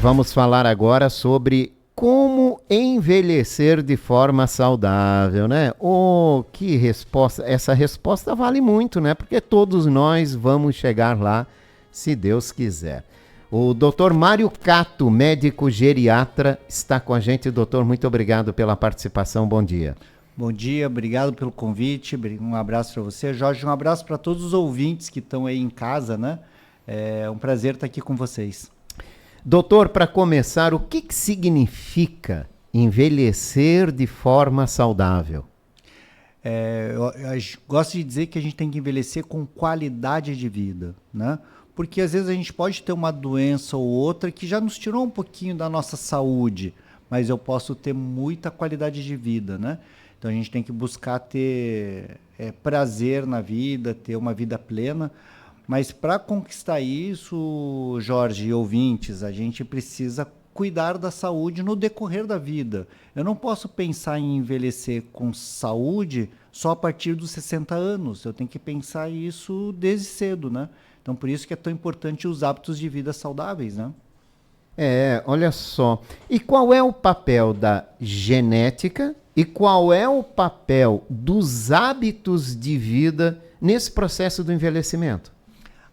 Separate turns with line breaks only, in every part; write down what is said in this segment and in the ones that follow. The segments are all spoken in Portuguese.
Vamos falar agora sobre como envelhecer de forma saudável, né? Oh, que resposta! Essa resposta vale muito, né? Porque todos nós vamos chegar lá, se Deus quiser. O Dr. Mário Cato, médico geriatra, está com a gente. Doutor, muito obrigado pela participação. Bom dia.
Bom dia, obrigado pelo convite. Um abraço para você, Jorge. Um abraço para todos os ouvintes que estão aí em casa, né? É um prazer estar aqui com vocês.
Doutor, para começar, o que significa envelhecer de forma saudável?
Eu gosto de dizer que a gente tem que envelhecer com qualidade de vida, né? Porque às vezes a gente pode ter uma doença ou outra que já nos tirou um pouquinho da nossa saúde, mas eu posso ter muita qualidade de vida, né? Então a gente tem que buscar ter prazer na vida, ter uma vida plena. Mas para conquistar isso, Jorge e ouvintes, a gente precisa cuidar da saúde no decorrer da vida. Eu não posso pensar em envelhecer com saúde só a partir dos 60 anos. Eu tenho que pensar isso desde cedo, né? Então, por isso que é tão importante os hábitos de vida saudáveis, né?
Olha só. E qual é o papel da genética e qual é o papel dos hábitos de vida nesse processo do envelhecimento?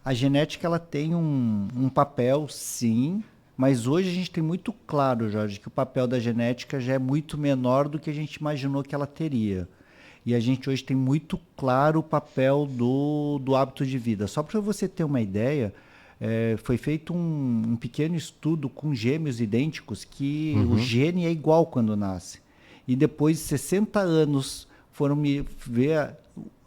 A genética ela tem um papel, sim, mas hoje a gente tem muito claro, Jorge, que o papel da genética já é muito menor do que a gente imaginou que ela teria. E a gente hoje tem muito claro o papel do hábito de vida. Só para você ter uma ideia, foi feito um pequeno estudo com gêmeos idênticos que o gene é igual quando nasce. E depois de 60 anos foram me ver,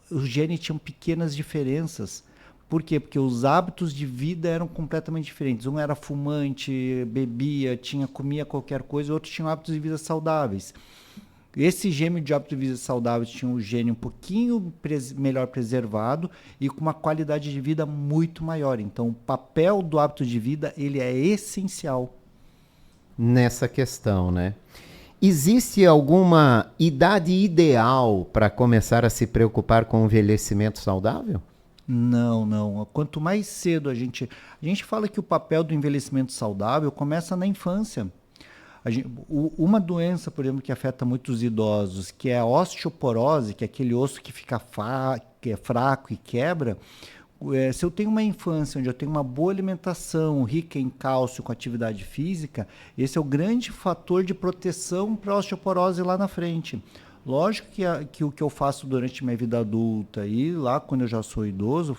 o gene tinha pequenas diferenças. Por quê? Porque os hábitos de vida eram completamente diferentes. Um era fumante, bebia, comia qualquer coisa, o outro tinha hábitos de vida saudáveis. Esse gêmeo de hábitos de vida saudáveis tinha um gene um pouquinho melhor preservado e com uma qualidade de vida muito maior. Então, o papel do hábito de vida ele é essencial.
Nessa questão, né? Existe alguma idade ideal para começar a se preocupar com o envelhecimento saudável?
Não, não. Quanto mais cedo a gente fala que o papel do envelhecimento saudável começa na infância. Uma doença, por exemplo, que afeta muitos idosos, que é a osteoporose, que é aquele osso que fica que é fraco e quebra. Se eu tenho uma infância onde eu tenho uma boa alimentação, rica em cálcio, com atividade física, esse é o grande fator de proteção para a osteoporose lá na frente. Lógico que o que eu faço durante minha vida adulta e lá quando eu já sou idoso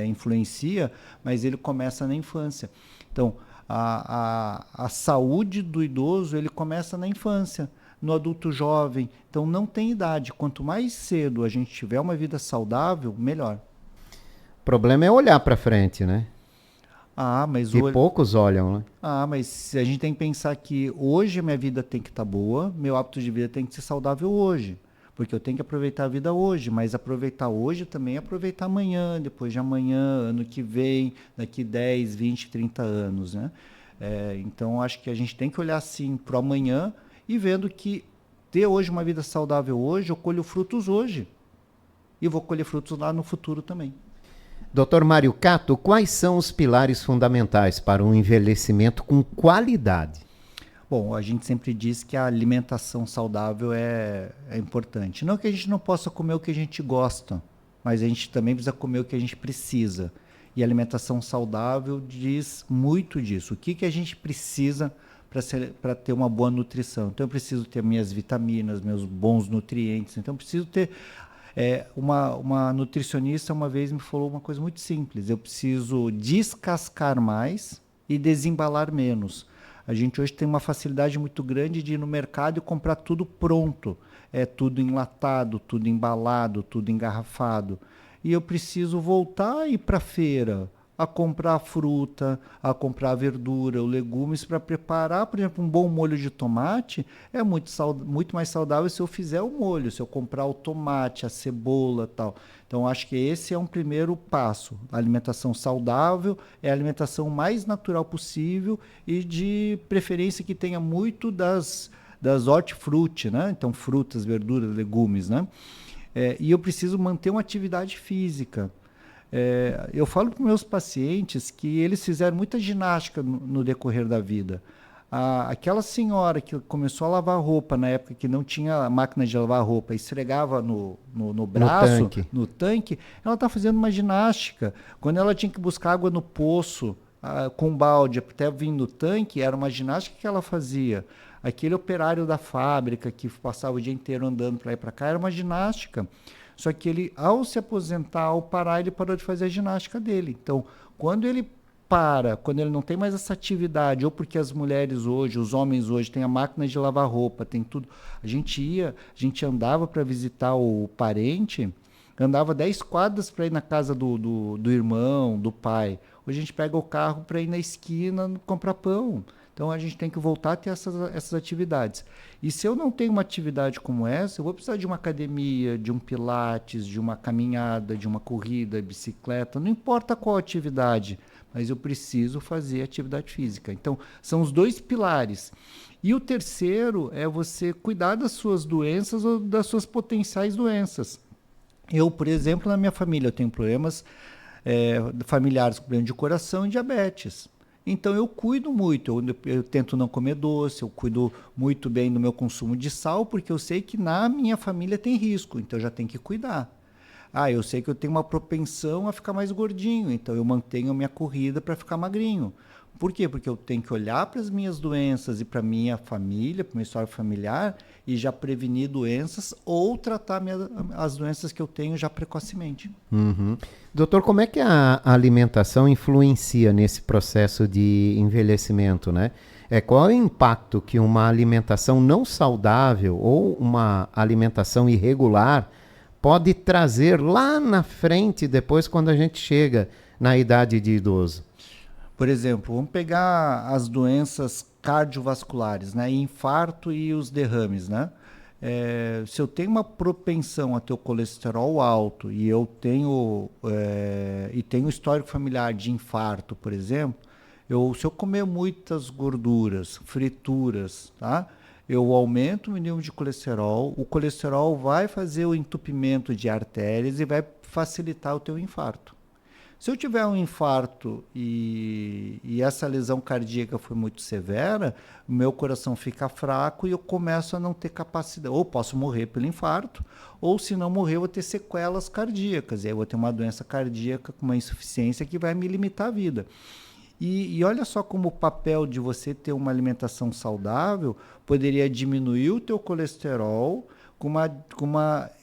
influencia, mas ele começa na infância. Então, a saúde do idoso ele começa na infância, no adulto jovem. Então, não tem idade. Quanto mais cedo a gente tiver uma vida saudável, melhor.
O problema é olhar para frente, né?
Mas
E poucos olham, né?
mas a gente tem que pensar que hoje a minha vida tem que estar boa, meu hábito de vida tem que ser saudável hoje. Porque eu tenho que aproveitar a vida hoje, mas aproveitar hoje também é aproveitar amanhã, depois de amanhã, ano que vem, daqui 10, 20, 30 anos, né? Então, acho que a gente tem que olhar assim para o amanhã e vendo que ter hoje uma vida saudável hoje, eu colho frutos hoje. E vou colher frutos lá no futuro também.
Dr. Mário Cato, quais são os pilares fundamentais para um envelhecimento com qualidade?
Bom, a gente sempre diz que a alimentação saudável é importante. Não que a gente não possa comer o que a gente gosta, mas a gente também precisa comer o que a gente precisa. E a alimentação saudável diz muito disso. O que a gente precisa para ter uma boa nutrição? Então, eu preciso ter minhas vitaminas, meus bons nutrientes. Então, eu preciso ter... uma nutricionista uma vez me falou uma coisa muito simples. Eu preciso descascar mais e desembalar menos. A gente hoje tem uma facilidade muito grande de ir no mercado e comprar tudo pronto. É tudo enlatado, tudo embalado, tudo engarrafado. E eu preciso voltar e ir para a feira a comprar fruta, a comprar verdura, legumes para preparar, por exemplo, um bom molho de tomate é muito mais saudável se eu fizer o molho, se eu comprar o tomate, a cebola, tal. Então acho que esse é um primeiro passo. A alimentação saudável é a alimentação mais natural possível e de preferência que tenha muito das hortifruti, né? Então frutas, verduras, legumes, né? E eu preciso manter uma atividade física. Eu falo para meus pacientes que eles fizeram muita ginástica no decorrer da vida. Aquela senhora que começou a lavar roupa na época que não tinha máquina de lavar roupa, esfregava no braço, no tanque, ela está fazendo uma ginástica. Quando ela tinha que buscar água no poço, com balde até vir no tanque, era uma ginástica que ela fazia. Aquele operário da fábrica que passava o dia inteiro andando para lá e para cá, era uma ginástica. Só que ele, ao se aposentar, ao parar, ele parou de fazer a ginástica dele. Então, quando ele quando ele não tem mais essa atividade, ou porque as mulheres hoje, os homens hoje, têm a máquina de lavar roupa, tem tudo. A gente andava para visitar o parente, andava 10 quadras para ir na casa do irmão, do pai. Hoje a gente pega o carro para ir na esquina comprar pão. Então a gente tem que voltar a ter essas atividades. E se eu não tenho uma atividade como essa, eu vou precisar de uma academia, de um pilates, de uma caminhada, de uma corrida, bicicleta, não importa qual atividade, mas eu preciso fazer atividade física. Então, são os 2 pilares. E o terceiro é você cuidar das suas doenças ou das suas potenciais doenças. Eu, por exemplo, na minha família, eu tenho problemas familiares com problema de coração e diabetes. Então, eu cuido muito, eu tento não comer doce, eu cuido muito bem do meu consumo de sal, porque eu sei que na minha família tem risco, então eu já tenho que cuidar. Eu sei que eu tenho uma propensão a ficar mais gordinho, então eu mantenho a minha corrida para ficar magrinho. Por quê? Porque eu tenho que olhar para as minhas doenças e para a minha família, para a minha história familiar, e já prevenir doenças ou tratar as doenças que eu tenho já precocemente.
Uhum. Doutor, como é que a alimentação influencia nesse processo de envelhecimento, né? Qual é o impacto que uma alimentação não saudável ou uma alimentação irregular pode trazer lá na frente, depois quando a gente chega na idade de idoso?
Por exemplo, vamos pegar as doenças cardiovasculares, né? Infarto e os derrames, né? Se eu tenho uma propensão a ter o colesterol alto e eu tenho histórico familiar de infarto, por exemplo, se eu comer muitas gorduras, frituras, tá? Eu aumento o nível de colesterol, o colesterol vai fazer o entupimento de artérias e vai facilitar o teu infarto. Se eu tiver um infarto e essa lesão cardíaca foi muito severa, o meu coração fica fraco e eu começo a não ter capacidade. Ou posso morrer pelo infarto, ou se não morrer, eu vou ter sequelas cardíacas. E aí eu vou ter uma doença cardíaca com uma insuficiência que vai me limitar a vida. E olha só como o papel de você ter uma alimentação saudável poderia diminuir o teu colesterol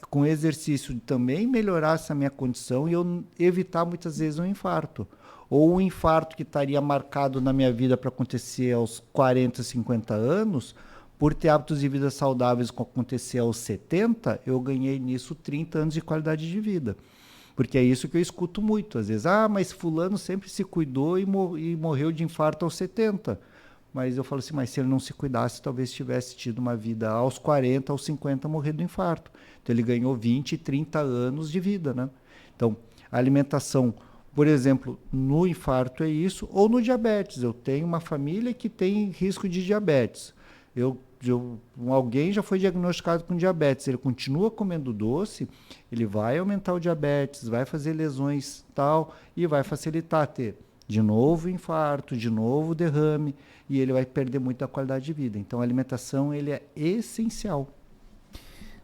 com exercício também melhorar essa minha condição e eu evitar muitas vezes um infarto. Ou um infarto que estaria marcado na minha vida para acontecer aos 40, 50 anos, por ter hábitos de vida saudáveis que acontecer aos 70, eu ganhei nisso 30 anos de qualidade de vida. Porque é isso que eu escuto muito. Às vezes, mas fulano sempre se cuidou e morreu de infarto aos 70. Mas eu falo assim, mas se ele não se cuidasse, talvez tivesse tido uma vida aos 40, aos 50, morrer do infarto. Então ele ganhou 20, 30 anos de vida, né? Então, a alimentação, por exemplo, no infarto é isso, ou no diabetes. Eu tenho uma família que tem risco de diabetes. Alguém já foi diagnosticado com diabetes, ele continua comendo doce, ele vai aumentar o diabetes, vai fazer lesões tal, e vai facilitar ter de novo infarto, de novo derrame, e ele vai perder muito a qualidade de vida. Então a alimentação ele é essencial.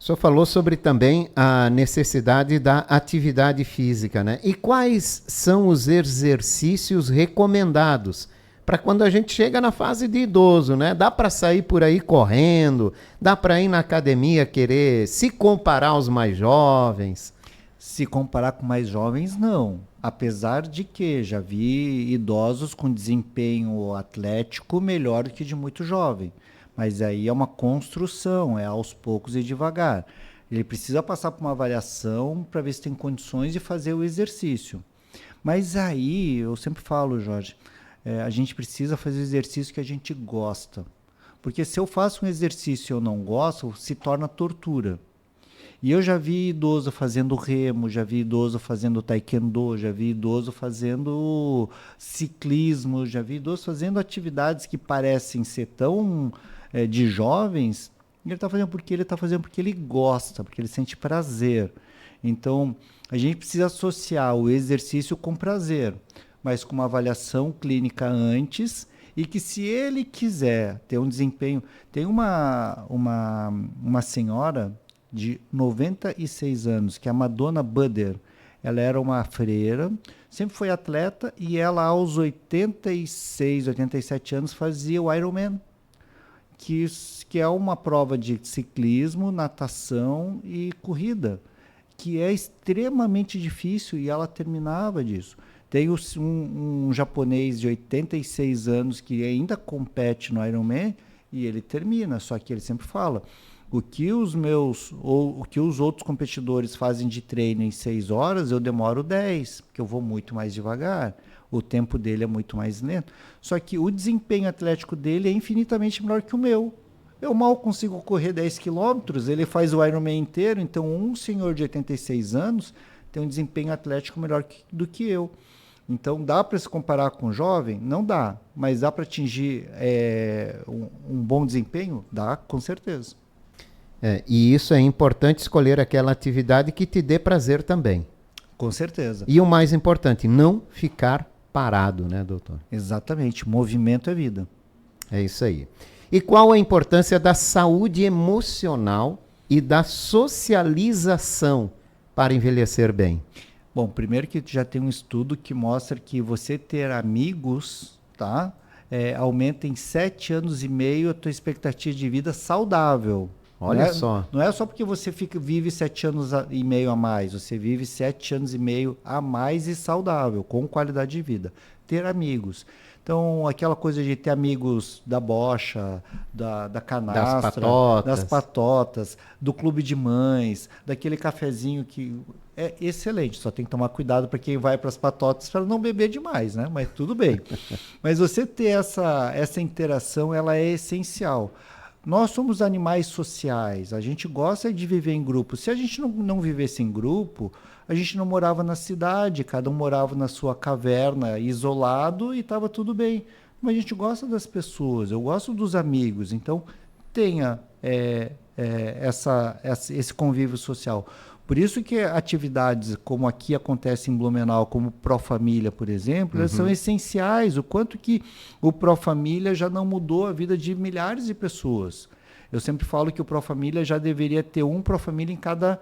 O senhor falou sobre também a necessidade da atividade física, né? E quais são os exercícios recomendados para quando a gente chega na fase de idoso, né? Dá para sair por aí correndo, dá para ir na academia querer se comparar aos mais jovens?
Se comparar com mais jovens, não. Apesar de que já vi idosos com desempenho atlético melhor do que de muito jovem. Mas aí é uma construção, é aos poucos e devagar. Ele precisa passar por uma avaliação para ver se tem condições de fazer o exercício. Mas aí, eu sempre falo, Jorge, a gente precisa fazer o exercício que a gente gosta. Porque se eu faço um exercício e eu não gosto, se torna tortura. E eu já vi idoso fazendo remo, já vi idoso fazendo taekwondo, já vi idoso fazendo ciclismo, já vi idoso fazendo atividades que parecem ser tão de jovens, e ele está fazendo porque ele gosta, porque ele sente prazer. Então, a gente precisa associar o exercício com prazer, mas com uma avaliação clínica antes E que se ele quiser ter um desempenho... Tem uma senhora de 96 anos, que é a Madonna Buder. Ela era uma freira, sempre foi atleta, e ela aos 86, 87 anos fazia o Ironman, que é uma prova de ciclismo, natação e corrida, que é extremamente difícil, e ela terminava disso. Tem um japonês de 86 anos que ainda compete no Ironman, e ele termina, só que ele sempre fala, o que os outros competidores fazem de treino em 6 horas, eu demoro 10, porque eu vou muito mais devagar. O tempo dele é muito mais lento. Só que o desempenho atlético dele é infinitamente melhor que o meu. Eu mal consigo correr 10 quilômetros, ele faz o Ironman inteiro, então um senhor de 86 anos tem um desempenho atlético melhor do que eu. Então, dá para se comparar com um jovem? Não dá. Mas dá para atingir um bom desempenho? Dá, com certeza.
E isso é importante, escolher aquela atividade que te dê prazer também.
Com certeza.
E o mais importante, não ficar parado, né, doutor?
Exatamente. Movimento é vida.
É isso aí. E qual a importância da saúde emocional e da socialização para envelhecer bem?
Bom, primeiro que já tem um estudo que mostra que você ter amigos, tá? Aumenta em 7 anos e meio a tua expectativa de vida saudável.
Olha só.
Não é só porque você vive 7 anos e meio a mais, você vive 7 anos e meio a mais e saudável, com qualidade de vida. Ter amigos. Então, aquela coisa de ter amigos da bocha, da canastra, das patotas, do clube de mães, daquele cafezinho que é excelente. Só tem que tomar cuidado para quem vai para as patotas para não beber demais, né? Mas tudo bem. Mas você ter essa interação, ela é essencial. Nós somos animais sociais, a gente gosta de viver em grupo. Se a gente não vivesse em grupo, a gente não morava na cidade, cada um morava na sua caverna, isolado, e estava tudo bem. Mas a gente gosta das pessoas, eu gosto dos amigos, então tenha esse convívio social. Por isso que atividades como aqui acontece em Blumenau, como o Pró-Família, por exemplo, elas são essenciais. O quanto que o Pró-Família já não mudou a vida de milhares de pessoas. Eu sempre falo que o Pró-Família já deveria ter um Pró-Família em cada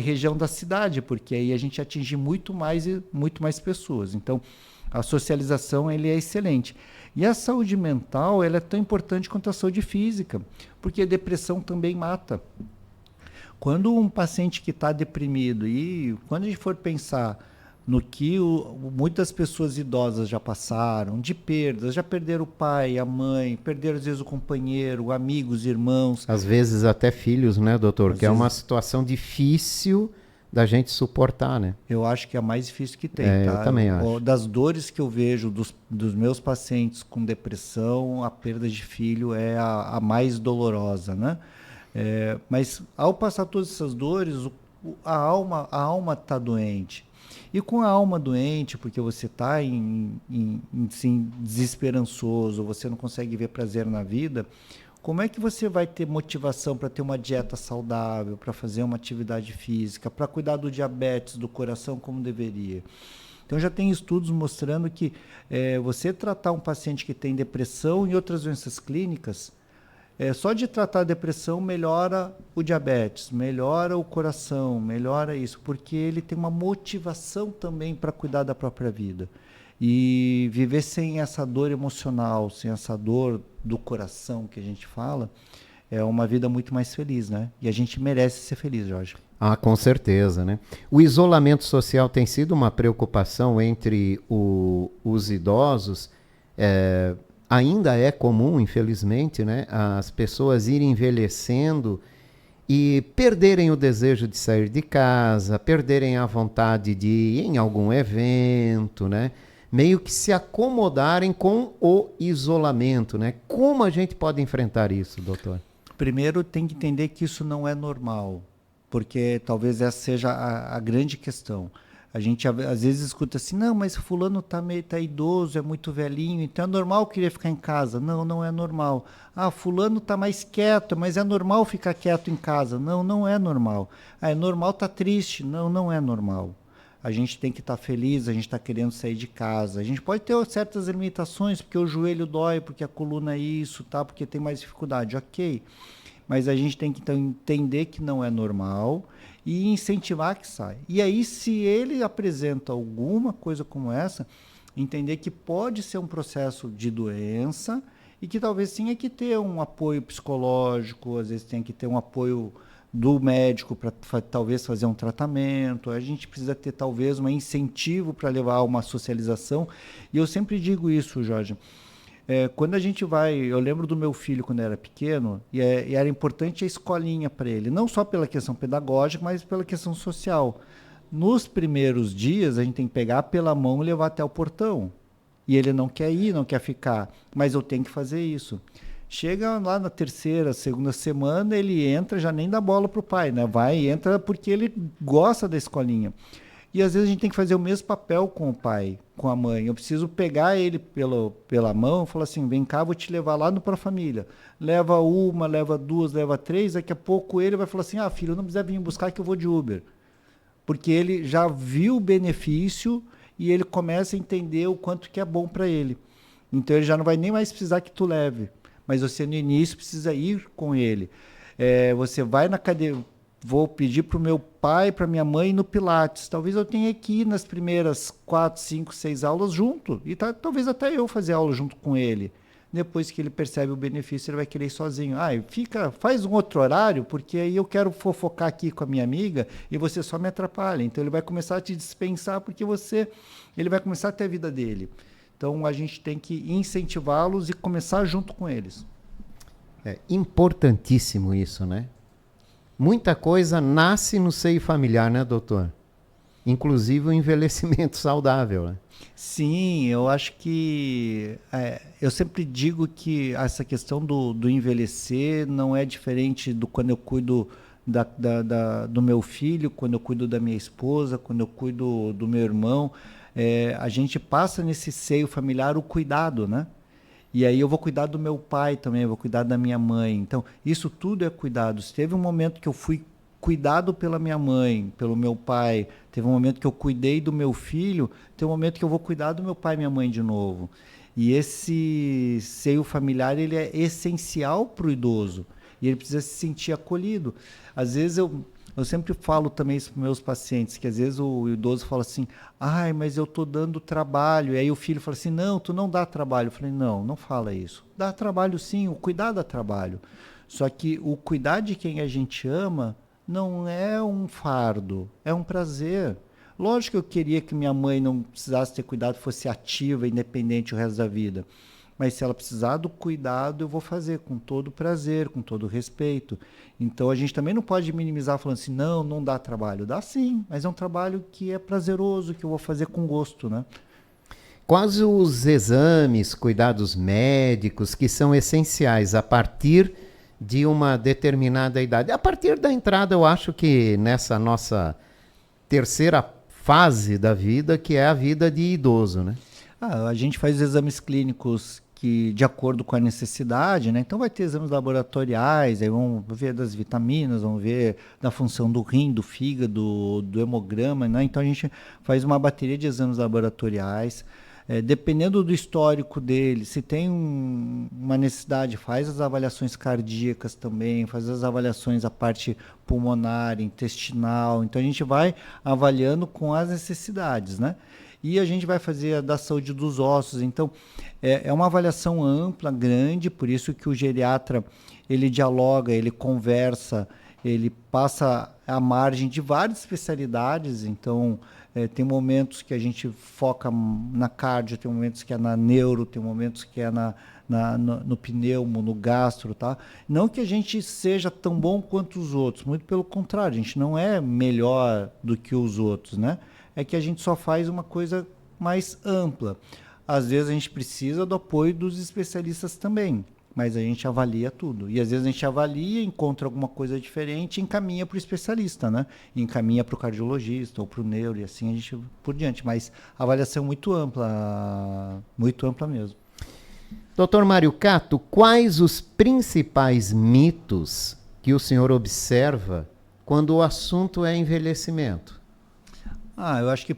região da cidade, porque aí a gente atinge muito mais pessoas. Então, a socialização ele é excelente. E a saúde mental ela é tão importante quanto a saúde física, porque a depressão também mata. Quando um paciente que está deprimido, e quando a gente for pensar no que muitas pessoas idosas já passaram, de perdas, já perderam o pai, a mãe, perderam às vezes o companheiro, amigos, irmãos.
Às vezes até filhos, né, doutor? Que é uma situação difícil da gente suportar, né?
Eu acho que é a mais difícil que tem, tá?
Eu também acho.
Das dores que eu vejo dos meus pacientes com depressão, a perda de filho é a mais dolorosa, né? Mas ao passar todas essas dores, a alma está doente. E com a alma doente, porque você está assim, desesperançoso, você não consegue ver prazer na vida, como é que você vai ter motivação para ter uma dieta saudável, para fazer uma atividade física, para cuidar do diabetes, do coração como deveria? Então já tem estudos mostrando que você tratar um paciente que tem depressão e outras doenças clínicas, só de tratar a depressão melhora o diabetes, melhora o coração, melhora isso, porque ele tem uma motivação também para cuidar da própria vida. E viver sem essa dor emocional, sem essa dor do coração que a gente fala, é uma vida muito mais feliz, né? E a gente merece ser feliz, Jorge.
Ah, com certeza, né? O isolamento social tem sido uma preocupação entre os idosos. Ainda é comum, infelizmente, né, as pessoas irem envelhecendo e perderem o desejo de sair de casa, perderem a vontade de ir em algum evento, né? Meio que se acomodarem com o isolamento, né? Como a gente pode enfrentar isso, doutor? Primeiro, tem que entender que isso não é normal, porque talvez essa seja a grande questão. A gente às vezes escuta assim, não, mas fulano tá idoso, é muito velhinho, então é normal querer ficar em casa. Não, não é normal. Ah, fulano tá mais quieto, mas é normal ficar quieto em casa. Não, não é normal. Ah, é normal tá triste. Não, não é normal.
a gente tem que estar feliz, a gente está querendo sair de casa. A gente pode ter certas limitações, porque o joelho dói, porque a coluna é isso, tá? Porque tem mais dificuldade, ok. Mas a gente tem que então entender que não é normal e incentivar que saia. E aí, se ele apresenta alguma coisa como essa, entender que pode ser um processo de doença e que talvez tenha que ter um apoio psicológico, às vezes tenha que ter um apoio do médico para talvez fazer um tratamento. A gente precisa ter talvez um incentivo para levar a uma socialização. E eu sempre digo isso, Jorge. Quando a gente vai, eu lembro do meu filho quando era pequeno, e era importante a escolinha para ele, não só pela questão pedagógica, mas pela questão social. Nos primeiros dias, a gente tem que pegar pela mão e levar até o portão. E ele não quer ir, não quer ficar, mas eu tenho que fazer isso. Chega lá na terceira, segunda semana, ele entra, já nem dá bola pro pai, né? Vai, entra porque ele gosta da escolinha. E às vezes a gente tem que fazer o mesmo papel com o pai, com a mãe. Eu preciso pegar ele pela mão e falar assim, vem cá, vou te levar lá no Pra Família. Leva uma, leva duas, leva três, daqui a pouco ele vai falar assim, filho, não precisa vir buscar que eu vou de Uber. Porque ele já viu o benefício e ele começa a entender o quanto que é bom para ele. Então ele já não vai nem mais precisar que tu leve. Mas você no início precisa ir com ele. Você vai na cadeira, vou pedir para o meu pai, para minha mãe no Pilates. Talvez eu tenha que ir nas primeiras 4, 5, 6 aulas junto. E talvez até eu fazer aula junto com ele. Depois que ele percebe o benefício, ele vai querer ir sozinho. Faz um outro horário, porque aí eu quero fofocar aqui com a minha amiga e você só me atrapalha. Então ele vai começar a te dispensar porque ele vai começar a ter a vida dele. Então, a gente tem que incentivá-los e começar junto com eles.
É importantíssimo isso, né? Muita coisa nasce no seio familiar, né, doutor? Inclusive o envelhecimento saudável, né?
Sim, eu acho que... eu sempre digo que essa questão do envelhecer não é diferente do quando eu cuido do meu filho, quando eu cuido da minha esposa, quando eu cuido do meu irmão. A gente passa nesse seio familiar o cuidado, né? E aí eu vou cuidar do meu pai também, eu vou cuidar da minha mãe. Então, isso tudo é cuidado. Se teve um momento que eu fui cuidado pela minha mãe, pelo meu pai, teve um momento que eu cuidei do meu filho, tem um momento que eu vou cuidar do meu pai e minha mãe de novo. E esse seio familiar, ele é essencial para o idoso. E ele precisa se sentir acolhido. Às vezes eu sempre falo também isso para meus pacientes, que às vezes o idoso fala assim, mas eu estou dando trabalho. E aí o filho fala assim, não, tu não dá trabalho. Eu falei, não fala isso. Dá trabalho sim, o cuidar dá trabalho. Só que o cuidar de quem a gente ama não é um fardo, é um prazer. Lógico que eu queria que minha mãe não precisasse ter cuidado, fosse ativa, independente o resto da vida. Mas se ela precisar do cuidado, eu vou fazer com todo prazer, com todo respeito. Então a gente também não pode minimizar falando assim, não dá trabalho. Dá sim, mas é um trabalho que é prazeroso, que eu vou fazer com gosto, né?
Quais os exames, cuidados médicos que são essenciais a partir de uma determinada idade? A partir da entrada, eu acho que nessa nossa terceira fase da vida, que é a vida de idoso, né?
A gente faz exames clínicos que de acordo com a necessidade, né? Então vai ter exames laboratoriais, aí vamos ver das vitaminas, vamos ver da função do rim, do fígado, do hemograma, né? Então a gente faz uma bateria de exames laboratoriais. Dependendo do histórico dele, se tem uma necessidade, faz as avaliações cardíacas também, faz as avaliações a parte pulmonar, intestinal. Então a gente vai avaliando com as necessidades, né? E a gente vai fazer a da saúde dos ossos. Então, é uma avaliação ampla, grande, por isso que o geriatra, ele dialoga, ele conversa, ele passa a margem de várias especialidades. Então, tem momentos que a gente foca na cardio, tem momentos que é na neuro, tem momentos que é no pneumo, no gastro, tá? Não que a gente seja tão bom quanto os outros, muito pelo contrário, a gente não é melhor do que os outros, né? É que a gente só faz uma coisa mais ampla. Às vezes a gente precisa do apoio dos especialistas também, mas a gente avalia tudo. E às vezes a gente avalia, encontra alguma coisa diferente e encaminha para o especialista, né? Encaminha para o cardiologista ou para o neuro e assim a gente por diante. Mas a avaliação é muito ampla mesmo.
Doutor Mário Cato, quais os principais mitos que o senhor observa quando o assunto é envelhecimento?
Eu acho que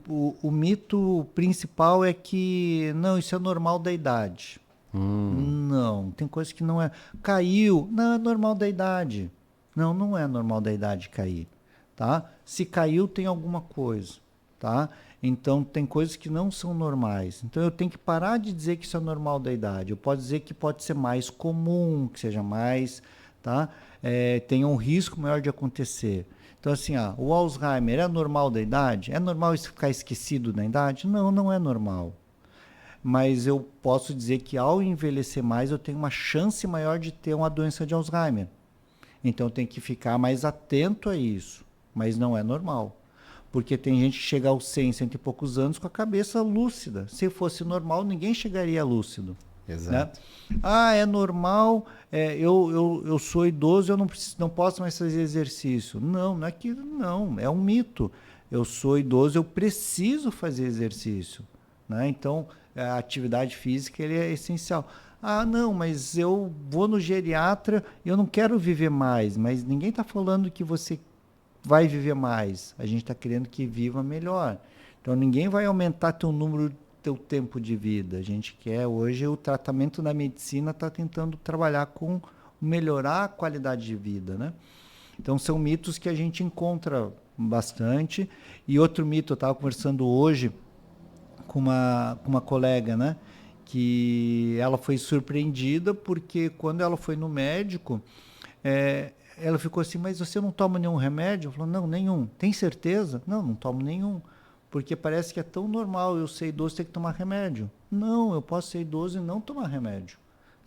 o mito principal é que, não, isso é normal da idade. Não, tem coisa que não é. Caiu, não, é normal da idade. Não, não é normal da idade cair, tá? Se caiu, tem alguma coisa, tá? Então, tem coisas que não são normais. Então, eu tenho que parar de dizer que isso é normal da idade. Eu posso dizer que pode ser mais comum, que seja mais, tá? Tenha um risco maior de acontecer. Então, assim, o Alzheimer é normal da idade? É normal isso ficar esquecido na idade? Não, não é normal. Mas eu posso dizer que ao envelhecer mais, eu tenho uma chance maior de ter uma doença de Alzheimer. Então, eu tenho que ficar mais atento a isso. Mas não é normal. Porque tem gente que chega aos 100, cento e poucos anos com a cabeça lúcida. Se fosse normal, ninguém chegaria lúcido.
Exato.
Né? É normal, eu sou idoso, eu não posso mais fazer exercício. Não, não é que não, é um mito. Eu sou idoso, eu preciso fazer exercício. Né? Então, a atividade física ele é essencial. Não, mas eu vou no geriatra, eu não quero viver mais. Mas ninguém está falando que você vai viver mais. A gente está querendo que viva melhor. Então, ninguém vai aumentar teu tempo de vida. A gente quer, hoje, o tratamento da medicina está tentando trabalhar com melhorar a qualidade de vida, né? Então, são mitos que a gente encontra bastante. E outro mito, eu estava conversando hoje com uma colega, né? Que ela foi surpreendida porque quando ela foi no médico, ela ficou assim, mas você não toma nenhum remédio? Eu falei, não, nenhum. Tem certeza? Não, não tomo nenhum. Porque parece que é tão normal eu ser idoso ter que tomar remédio. Não, eu posso ser idoso e não tomar remédio.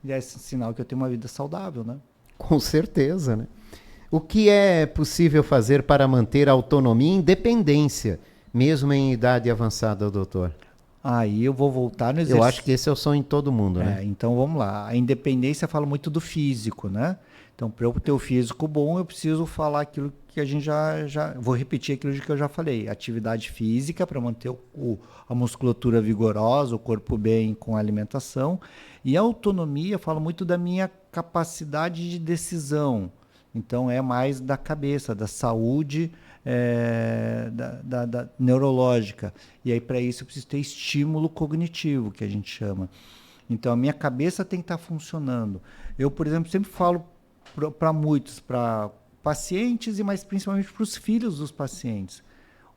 E é sinal que eu tenho uma vida saudável, né?
Com certeza, né? O que é possível fazer para manter a autonomia e independência, mesmo em idade avançada, doutor?
Aí eu vou voltar no exercício.
Eu acho que esse é o sonho de todo mundo, né?
Então vamos lá. A independência fala muito do físico, né? Então, para eu ter o físico bom, eu preciso falar aquilo que a gente já vou repetir aquilo que eu já falei. Atividade física para manter a musculatura vigorosa, o corpo bem com a alimentação. E a autonomia fala muito da minha capacidade de decisão. Então, é mais da cabeça, da saúde da neurológica. E aí, para isso, eu preciso ter estímulo cognitivo, que a gente chama. Então, a minha cabeça tem que estar funcionando. Eu, por exemplo, sempre falo para muitos, para pacientes e mais principalmente para os filhos dos pacientes.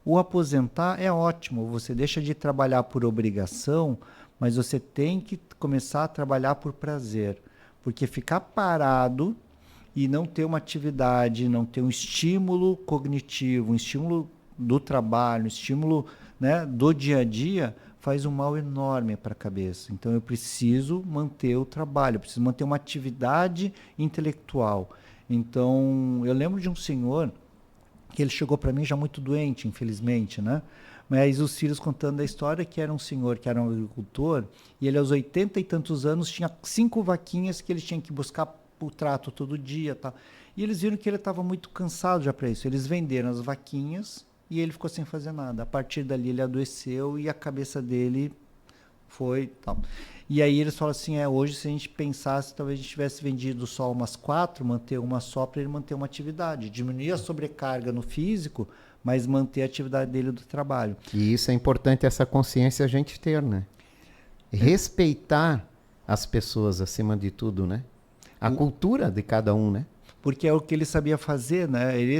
O aposentar é ótimo, você deixa de trabalhar por obrigação, mas você tem que começar a trabalhar por prazer, porque ficar parado e não ter uma atividade, não ter um estímulo cognitivo, um estímulo do trabalho, um estímulo, né, do dia a dia, faz um mal enorme para a cabeça. Então, eu preciso manter o trabalho, eu preciso manter uma atividade intelectual. Então, eu lembro de um senhor que ele chegou para mim já muito doente, infelizmente, né? Mas os filhos contando a história que era um senhor, que era um agricultor, e ele aos 80 e tantos anos tinha 5 vaquinhas que ele tinha que buscar o trato todo dia, tá? E eles viram que ele estava muito cansado já para isso. Eles venderam as vaquinhas e ele ficou sem fazer nada. A partir dali ele adoeceu e a cabeça dele foi tal. E aí eles falam assim, hoje se a gente pensasse, talvez a gente tivesse vendido só umas 4, manter uma só para ele manter uma atividade. Diminuir a sobrecarga no físico, mas manter a atividade dele do trabalho.
E isso é importante, essa consciência a gente ter, né? Respeitar as pessoas acima de tudo, né? A cultura de cada um, né?
Porque é o que ele sabia fazer, né? Ele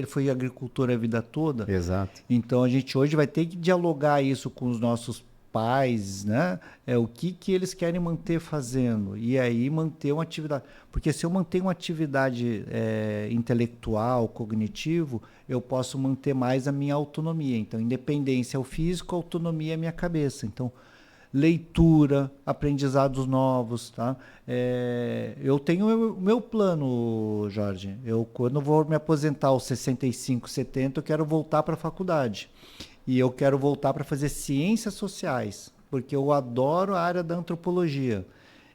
foi agricultor a vida toda.
Exato.
Então a gente hoje vai ter que dialogar isso com os nossos pais, né? O que eles querem manter fazendo e aí manter uma atividade. Porque se eu mantenho uma atividade intelectual, cognitivo, eu posso manter mais a minha autonomia. Então, independência é o físico, autonomia é a minha cabeça. Então, leitura, aprendizados novos, tá? Eu tenho o meu plano, Jorge. Quando eu vou me aposentar aos 65, 70, eu quero voltar para a faculdade. E eu quero voltar para fazer ciências sociais, porque eu adoro a área da antropologia.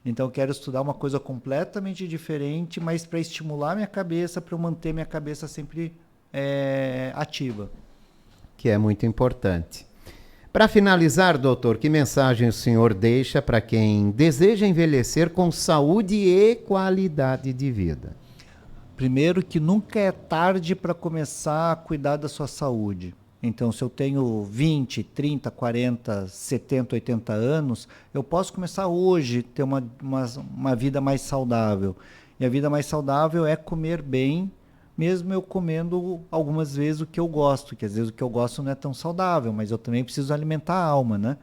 Então, eu quero estudar uma coisa completamente diferente, mas para estimular minha cabeça, para eu manter minha cabeça sempre ativa.
Que é muito importante. Para finalizar, doutor, que mensagem o senhor deixa para quem deseja envelhecer com saúde e qualidade de vida?
Primeiro, que nunca é tarde para começar a cuidar da sua saúde. Então, se eu tenho 20, 30, 40, 70, 80 anos, eu posso começar hoje a ter uma vida mais saudável. E a vida mais saudável é comer bem, mesmo eu comendo algumas vezes o que eu gosto, que às vezes o que eu gosto não é tão saudável, mas eu também preciso alimentar a alma, né?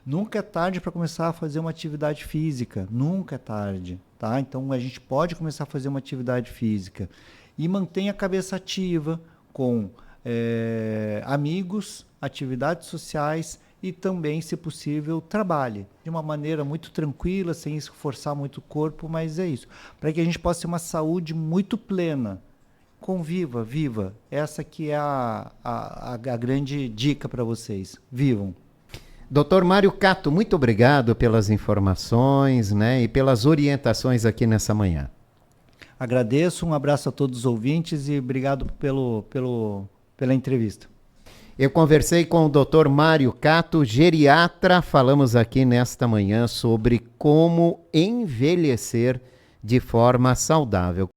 Nunca é tarde para começar a fazer uma atividade física, nunca é tarde, tá? Então a gente pode começar a fazer uma atividade física e mantém a cabeça ativa com amigos, atividades sociais e também, se possível, trabalhe de uma maneira muito tranquila, sem esforçar muito o corpo, mas é isso. Para que a gente possa ter uma saúde muito plena. Conviva, viva. Essa que é a grande dica para vocês. Vivam.
Doutor Mário Cato, muito obrigado pelas informações, né, e pelas orientações aqui nessa manhã.
Agradeço, um abraço a todos os ouvintes e obrigado pela entrevista.
Eu conversei com o Dr. Mário Cato, geriatra. Falamos aqui nesta manhã sobre como envelhecer de forma saudável.